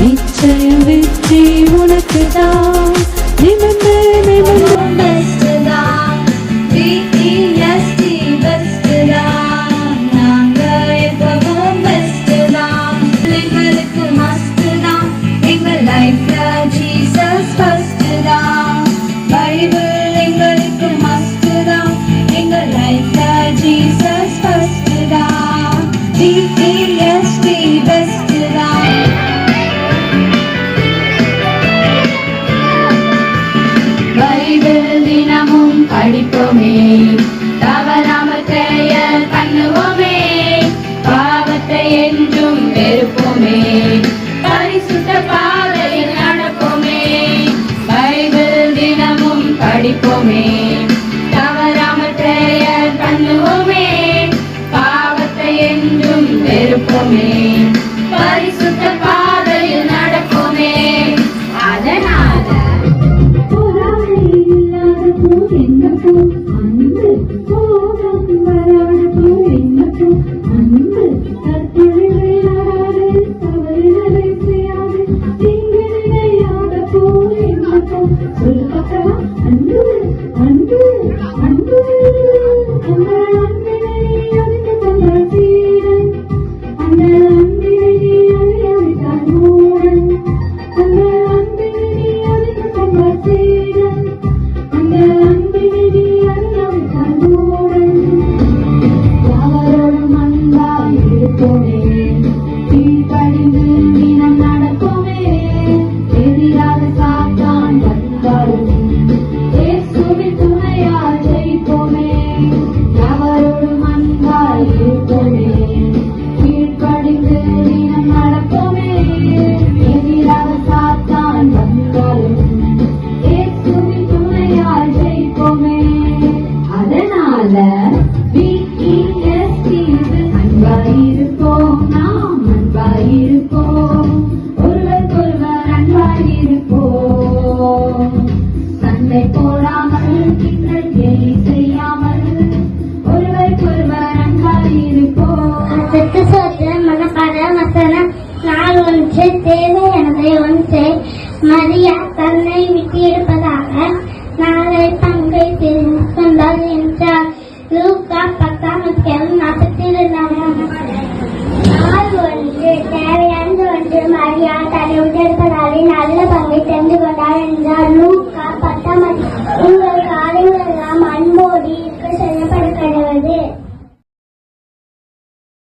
நிச்சயம் வெற்றி உனக்குதான். படிப்போமே, தவறாமல் செயல் பண்ணுவோமே, பாவத்தை என்றும் வெறுப்போமே, பரிசுத்த பாதையில் நடப்போமே. பைபிள் தினமும் படிப்போமே, தவறாமல் செயல் பண்ணுவோமே, பாவத்தை என்றும் வெறுப்போமே, பரிசுத்த பாதையில் நடப்போமே. அதனால மரியா தன்னை விட்டிருப்பதாக நாளை பங்கை தெரிந்து கொண்டார் என்றார். லூக்கா 10:42. நாள் ஒன்று தேவையான ஒன்று மரியா தன்னை விட்டிருப்பதாக நல்ல பங்கை தெரிந்து கொண்டார் என்றார். லூக்கா 10.